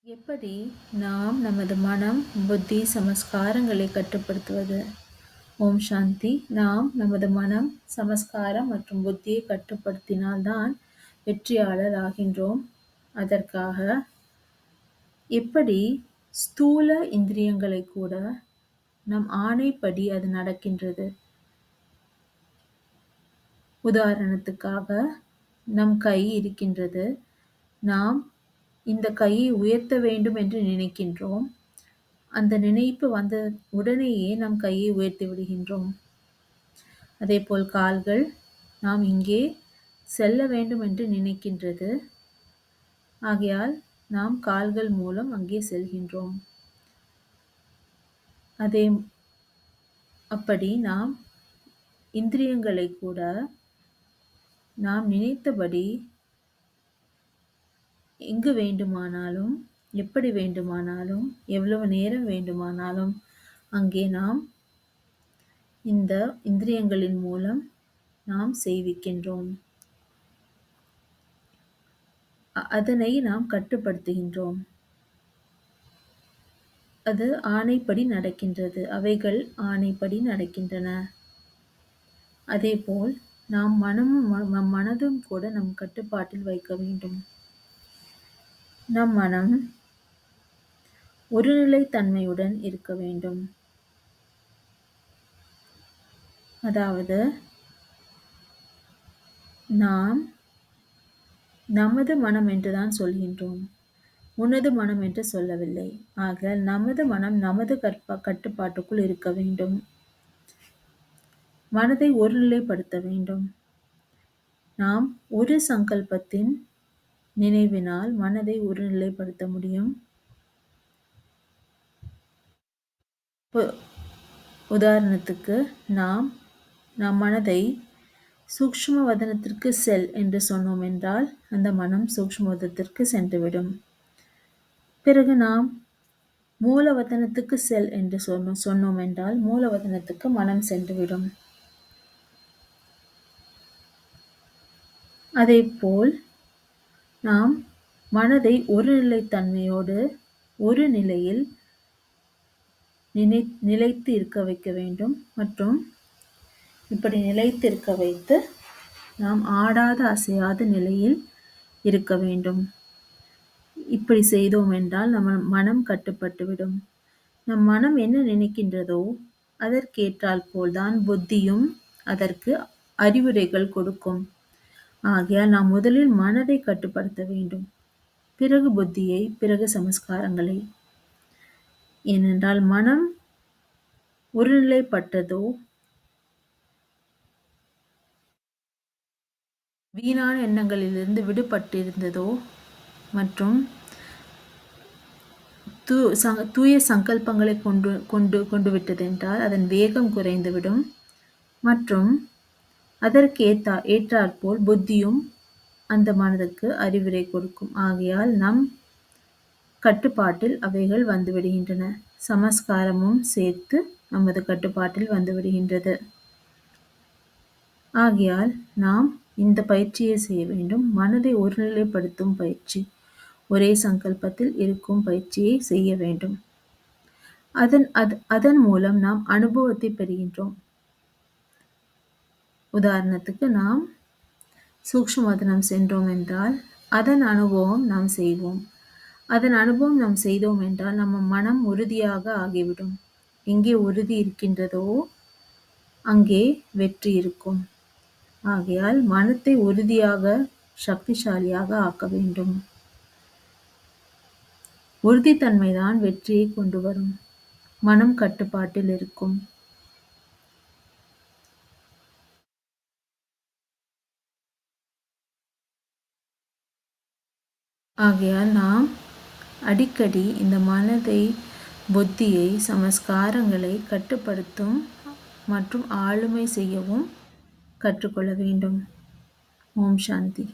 எப்படி நாம் நமது மனம், புத்தி, சமஸ்காரங்களை கட்டுப்படுத்துவது? ஓம் சாந்தி. நாம் நமது மனம், சமஸ்காரம் மற்றும் புத்தியை கட்டுப்படுத்தினால்தான் வெற்றியாளர் ஆகின்றோம். அதற்காக எப்படி ஸ்தூல இந்திரியங்களை கூட நம் ஆணைப்படி அது நடக்கின்றது. உதாரணத்துக்காக நம் கை இருக்கின்றது. நாம் இந்த கையை உயர்த்த வேண்டும் என்று நினைக்கின்றோம். அந்த நினைப்பு வந்த உடனேயே நம் கையை உயர்த்தி விடுகின்றோம். அதேபோல் கால்கள் நாம் இங்கே செல்ல வேண்டும் என்று நினைக்கின்றது. ஆகையால் நாம் கால்கள் மூலம் அங்கே செல்கின்றோம். அப்படி நாம் இந்திரியங்களை கூட நாம் நினைத்தபடி எங்கு வேண்டுமானாலும், எப்படி வேண்டுமானாலும், எவ்வளவு நேரம் வேண்டுமானாலும் அங்கே நாம் இந்த இந்திரியங்களின் மூலம் நாம் செய்விக்கின்றோம். அதனை நாம் கட்டுப்படுத்துகின்றோம். அது ஆணைப்படி நடக்கின்றது. அவைகள் ஆணைப்படி நடக்கின்றன. அதேபோல் நாம் மனதும் கூட நம் கட்டுப்பாட்டில் வைக்க வேண்டும். நம் மனம் ஒருநிலைத்தன்மையுடன் இருக்க வேண்டும். அதாவது நாம் நமது மனம் என்றுதான் சொல்கின்றோம். உனது மனம் என்று சொல்லவில்லை. ஆக நமது மனம் நமது கட்டுப்பாட்டுக்குள் இருக்க வேண்டும். மனதை ஒருநிலைப்படுத்த வேண்டும். நாம் ஒரு சங்கல்பத்தின் நினைவினால் மனதை ஒருநிலைப்படுத்த முடியும். உதாரணத்துக்கு நாம் நம் மனதை சூக்ஷ்ம வதனத்திற்கு செல் என்று சொன்னோம் என்றால் அந்த மனம் சூக்ஷ்ம வதனத்திற்கு சென்றுவிடும். பிறகு நாம் மூலவதனத்துக்கு செல் என்று சொன்னோம் என்றால் மூலவதனத்துக்கு மனம் சென்றுவிடும். அதேபோல் நாம் மனதை ஒரு நிலைத்தன்மையோடு ஒரு நிலையில் நிலைத்து இருக்க வைக்க வேண்டும். மற்றும் இப்படி நிலைத்து இருக்க வைத்து நாம் ஆடாத அசையாத நிலையில் இருக்க வேண்டும். இப்படி செய்தோம் என்றால் நம்ம மனம் கட்டுப்பட்டுவிடும். நம் மனம் என்ன நினைக்கின்றதோ அதற்கேற்றால் போல்தான் புத்தியும் அதற்கு அறிவுரைகள் கொடுக்கும். ஆகையால் நாம் முதலில் மனதை கட்டுப்படுத்த வேண்டும். பிறகு புத்தியை, பிறகு சமஸ்காரங்களை. ஏனென்றால் மனம் ஒருநிலைப்பட்டதோ வீணான எண்ணங்களிலிருந்து விடுபட்டிருந்ததோ மற்றும் தூய சங்கல்பங்களை கொண்டு விட்டதென்றால் அதன் வேகம் குறைந்துவிடும். மற்றும் அதற்கு ஏற்றாற்போல் புத்தியும் அந்த மனதுக்கு அறிவுரை கொடுக்கும். ஆகையால் நம் கட்டுப்பாட்டில் அவைகள் வந்துவிடுகின்றன. சமஸ்காரமும் சேர்த்து நமது கட்டுப்பாட்டில் வந்துவிடுகின்றது. ஆகையால் நாம் இந்த பயிற்சியை செய்ய வேண்டும். மனதை ஒருநிலைப்படுத்தும் பயிற்சி, ஒரே சங்கல்பத்தில் இருக்கும் பயிற்சியை செய்ய வேண்டும். அதன் மூலம் நாம் அனுபவத்தை பெறுகின்றோம். உதாரணத்துக்கு நாம் சூக்ஷ்மவதனம் சென்றோம் என்றால் அதன் அனுபவம் நாம் செய்வோம். அதன் அனுபவம் நாம் செய்தோம் என்றால் நம்ம மனம் உறுதியாக ஆகிவிடும். எங்கே உறுதி இருக்கின்றதோ அங்கே வெற்றி இருக்கும். ஆகையால் மனத்தை உறுதியாக, சக்திசாலியாக ஆக்க வேண்டும். உறுதித்தன்மைதான் வெற்றியை கொண்டு வரும். மனம் கட்டுப்பாட்டில் இருக்கும். ஆகையால் நாம் அடிக்கடி இந்த மனதை, புத்தியை, சமஸ்காரங்களை கட்டுப்படுத்தும் மற்றும் ஆளுமை செய்யவும் கற்றுக்கொள்ள வேண்டும். ஓம் சாந்தி.